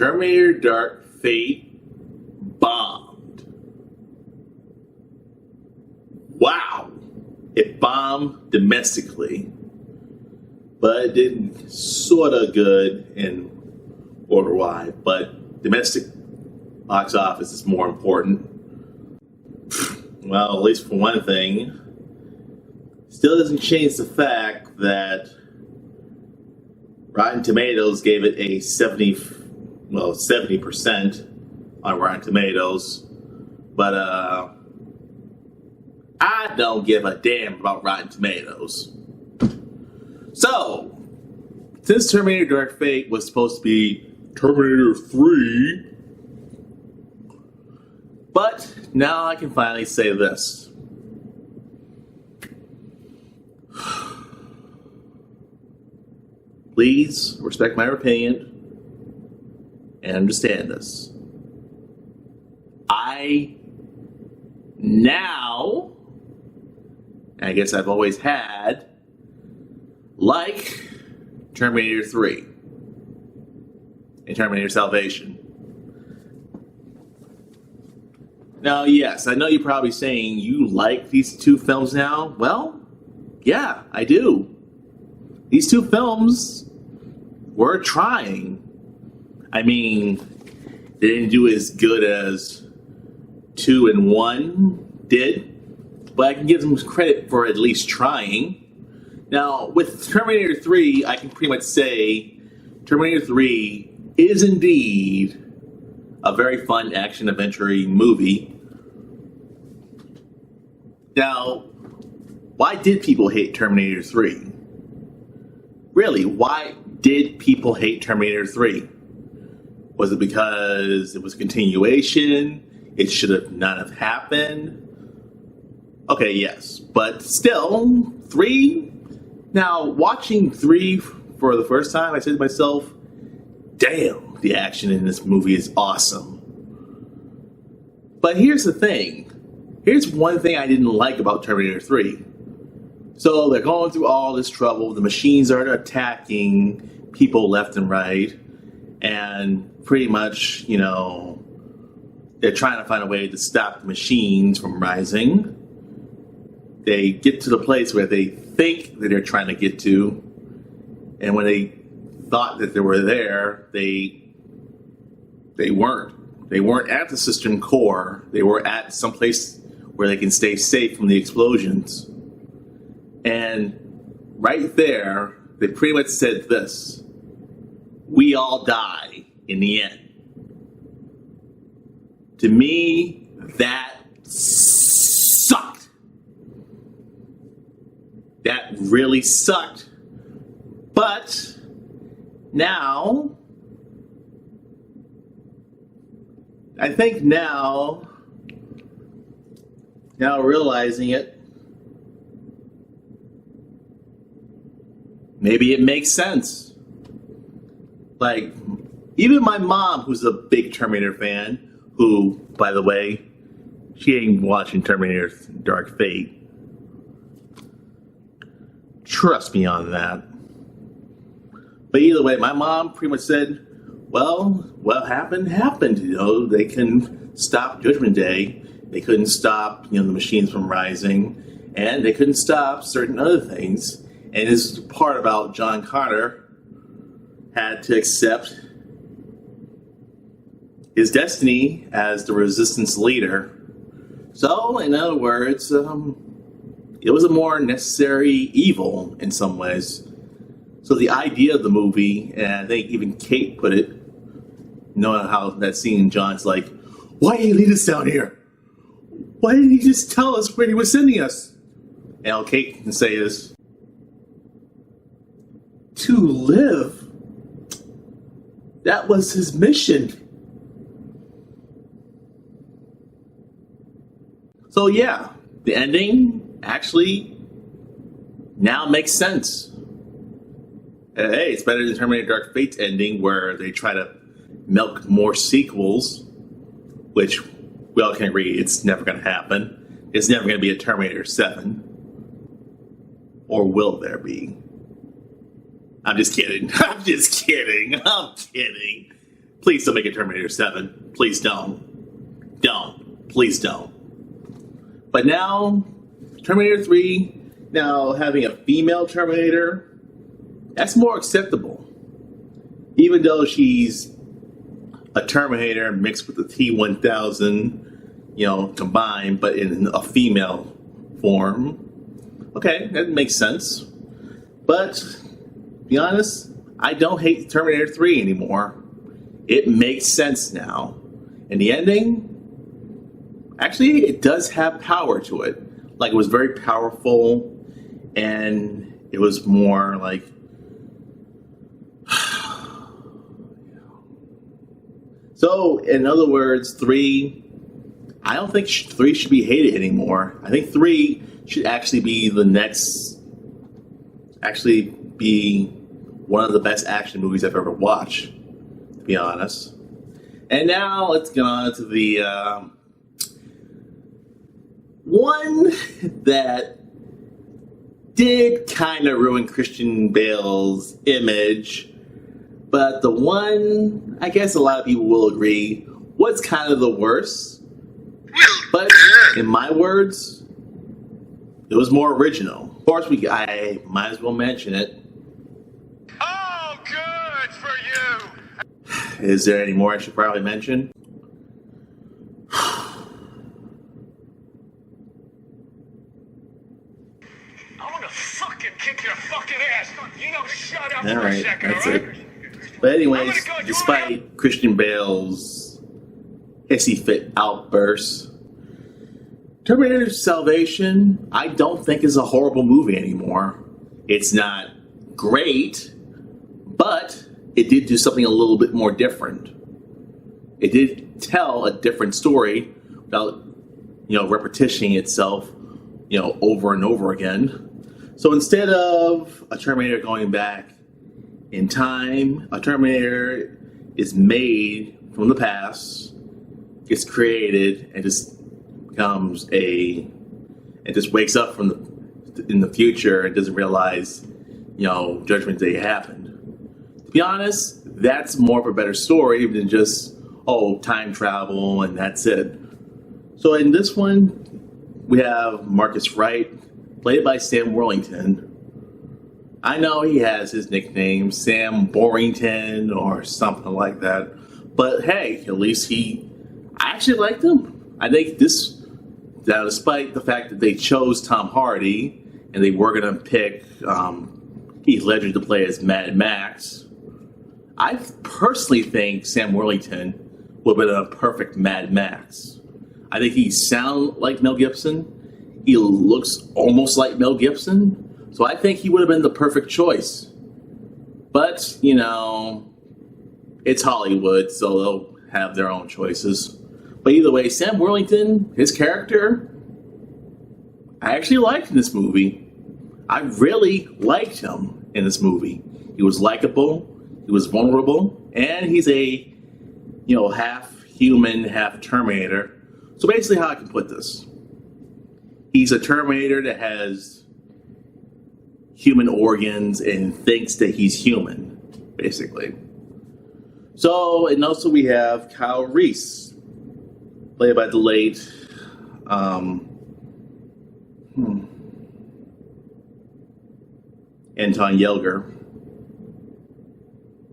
Terminator Dark Fate bombed. Wow. It bombed domestically, but it did sort of good in worldwide. But domestic box office is more important. Well, at least for one thing, still doesn't change the fact that Rotten Tomatoes gave it a 70% on Rotten Tomatoes. But I don't give a damn about Rotten Tomatoes. So, since Terminator Dark Fate was supposed to be Terminator 3, but now I can finally say this. Please respect my opinion and understand this. I now, and I guess I've always had, like Terminator 3 and Terminator Salvation. Now, yes, I know you're probably saying you like these two films now. Well, yeah, I do. These two films were trying. I mean, they didn't do as good as 2 and 1 did, but I can give them credit for at least trying. Now, with Terminator 3, I can pretty much say Terminator 3 is indeed a very fun action-adventure movie. Now, why did people hate Terminator 3? Really, why did people hate Terminator 3? Was it because it was a continuation? It should have not have happened? Okay, yes, but still, 3? Now, watching 3 for the first time, I said to myself, damn, the action in this movie is awesome. But here's the thing. Here's one thing I didn't like about Terminator 3. So they're going through all this trouble. The machines are attacking people left and right. And pretty much, you know, they're trying to find a way to stop the machines from rising. They get to the place where they think that they're trying to get to. And when they thought that they were there, they weren't. They weren't at the system core. They were at some place where they can stay safe from the explosions. And right there, they pretty much said this: we all die in the end. To me, that sucked. That really sucked. But now, I think now realizing it, maybe it makes sense. Like, even my mom, who's a big Terminator fan, who, by the way, she ain't watching Terminator Dark Fate. Trust me on that. But either way, my mom pretty much said, well, what happened, happened. You know, they can stop Judgment Day. They couldn't stop, you know, the machines from rising. And they couldn't stop certain other things. And this is the part about John Connor had to accept his destiny as the resistance leader. So, in other words, it was a more necessary evil in some ways. So the idea of the movie, and I think even Kate put it, knowing how that scene, John's like, why did he lead us down here? Why didn't he just tell us where he was sending us? And all Kate can say is, to live. That was his mission. So yeah, the ending actually now makes sense. Hey, it's better than Terminator Dark Fate's ending, where they try to milk more sequels, which we all can agree it's never going to happen. It's never going to be a Terminator 7. Or will there be? I'm just kidding. I'm just kidding. I'm kidding. Please don't make it Terminator 7. Please don't. Don't. Please don't. But now, Terminator 3, now having a female Terminator, that's more acceptable. Even though she's a Terminator mixed with the T-1000, combined, but in a female form. Okay, that makes sense. But, to be honest, I don't hate Terminator 3 anymore. It makes sense now. And the ending, actually, it does have power to it. Like, it was very powerful, and it was more like, so, in other words, 3, I don't think 3 should be hated anymore. I think 3 should actually be be one of the best action movies I've ever watched, to be honest. And now let's get on to the one that did kind of ruin Christian Bale's image, but the one, I guess a lot of people will agree, was kind of the worst. But in my words, it was more original. Of course, I might as well mention it. Oh, good for you! Is there any more I should probably mention? I want to fucking kick your fucking ass. Shut up for a second, that's all right? it. But anyways, despite Christian Bale's hissy fit outbursts, Terminator Salvation, I don't think is a horrible movie anymore. It's not great, but it did do something a little bit more different. It did tell a different story without, repetitioning itself, over and over again. So instead of a Terminator going back in time, a Terminator is made from the past, gets created, and just becomes just wakes up in the future and doesn't realize, Judgment Day happened. To be honest, that's more of a better story than just, time travel and that's it. So in this one, we have Marcus Wright, played by Sam Worthington. I know he has his nickname, Sam Borrington or something like that. But hey, at least I actually liked him. I think now, despite the fact that they chose Tom Hardy and they were going to pick Heath Ledger to play as Mad Max, I personally think Sam Worthington would have been a perfect Mad Max. I think he sounds like Mel Gibson. He looks almost like Mel Gibson. So I think he would have been the perfect choice. But, it's Hollywood, so they'll have their own choices. But either way, Sam Worthington, his character, I actually liked in this movie. I really liked him in this movie. He was likable, he was vulnerable, and he's a, half human, half Terminator. So basically how I can put this. He's a Terminator that has human organs and thinks that he's human, basically. So, and also we have Kyle Reese, played by the late Anton Yelger.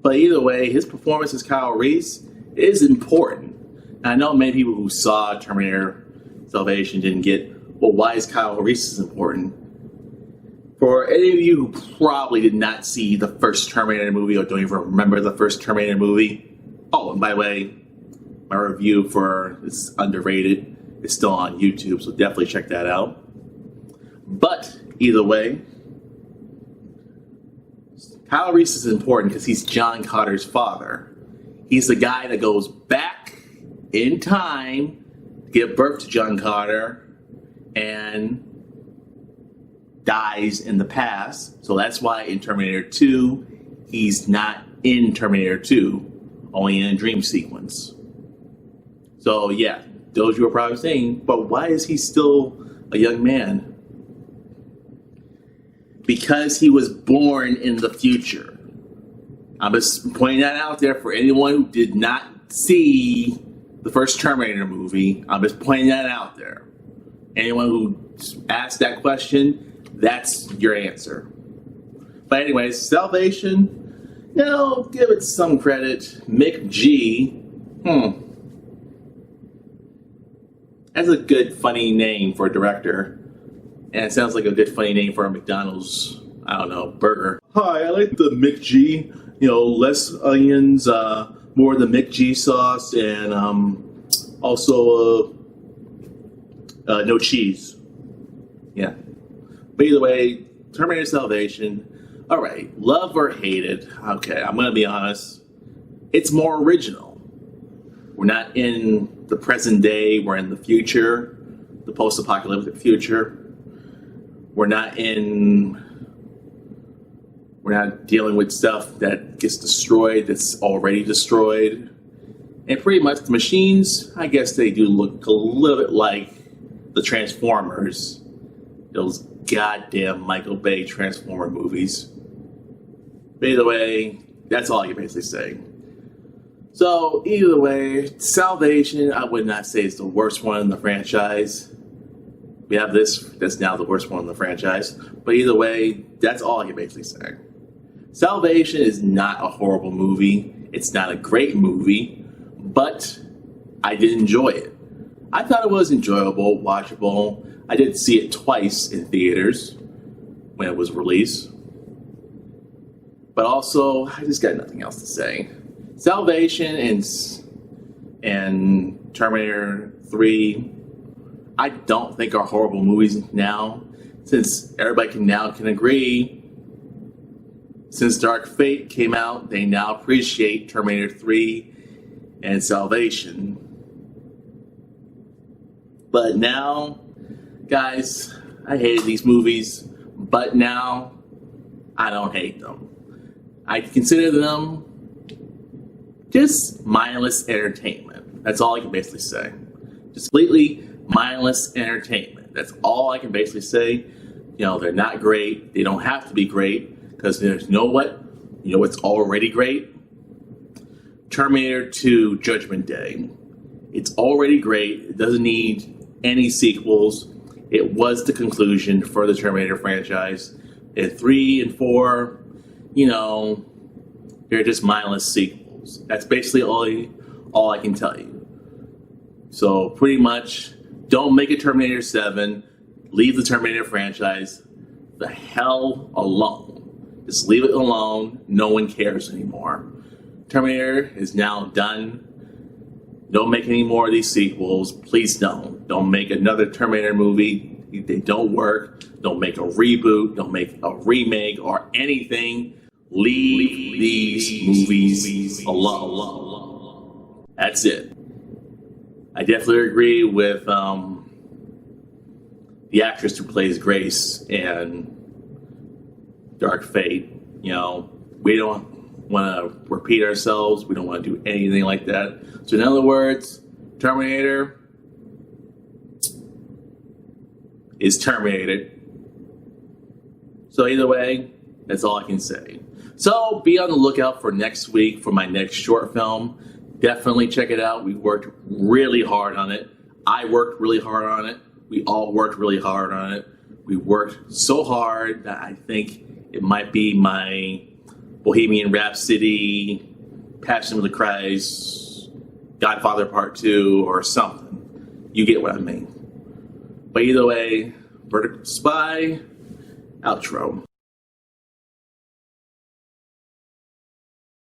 But either way, his performance as Kyle Reese is important. And I know many people who saw Terminator Salvation didn't get, well, why is Kyle Reese important? For any of you who probably did not see the first Terminator movie or don't even remember the first Terminator movie, and by the way, my review for it's underrated is still on YouTube, so definitely check that out. But either way, Kyle Reese is important because he's John Connor's father. He's the guy that goes back in time to give birth to John Connor and dies in the past. So that's why in Terminator 2, he's not in Terminator 2, only in a dream sequence. So yeah, those you are probably saying, but why is he still a young man? Because he was born in the future. I'm just pointing that out there for anyone who did not see the first Terminator movie. I'm just pointing that out there. Anyone who asked that question, that's your answer. But anyways, Salvation, give it some credit. Mick G, that's a good, funny name for a director. And it sounds like a good, funny name for a McDonald's, burger. Hi, I like the Mick G. Less onions, more of the Mick G sauce, and also no cheese. Yeah. But either way, Terminator Salvation. All right, love or hate it. Okay, I'm gonna be honest. It's more original. We're not in the present day. We're in the future, the post-apocalyptic future. We're not dealing with stuff that gets destroyed, that's already destroyed. And pretty much the machines, I guess they do look a little bit like the Transformers. Those goddamn Michael Bay Transformer movies. But either way, that's all I can basically say. So, either way, Salvation, I would not say is the worst one in the franchise. We have this, that's now the worst one in the franchise. But either way, that's all I can basically say. Salvation is not a horrible movie. It's not a great movie, but I did enjoy it. I thought it was enjoyable, watchable. I did see it twice in theaters when it was released. But also, I just got nothing else to say. Salvation and Terminator 3, I don't think are horrible movies now, since everybody can agree. Since Dark Fate came out, they now appreciate Terminator 3 and Salvation. But now, guys, I hated these movies, but now I don't hate them. I consider them just mindless entertainment. That's all I can basically say. Just completely mindless entertainment. That's all I can basically say. They're not great. They don't have to be great. Because what's already great? Terminator 2 Judgment Day. It's already great. It doesn't need any sequels. It was the conclusion for the Terminator franchise. And 3 and 4, they're just mindless sequels. That's basically all I can tell you. So pretty much, don't make a Terminator 7. Leave the Terminator franchise the hell alone. Just leave it alone. No one cares anymore. Terminator is now done. Don't make any more of these sequels. Please don't. Don't make another Terminator movie. They don't work. Don't make a reboot. Don't make a remake or anything. Leave these movies alone. That's it. I definitely agree with the actress who plays Grace and Dark Fate. We don't want to repeat ourselves. We don't want to do anything like that. So in other words, Terminator is terminated. So either way, that's all I can say. So be on the lookout for next week for my next short film. Definitely check it out. We worked really hard on it. I worked really hard on it. We all worked really hard on it. We worked so hard that I think it might be my Bohemian Rhapsody, Passion of the Christ, Godfather Part 2, or something. You get what I mean. But either way, Vertical Spy, outro.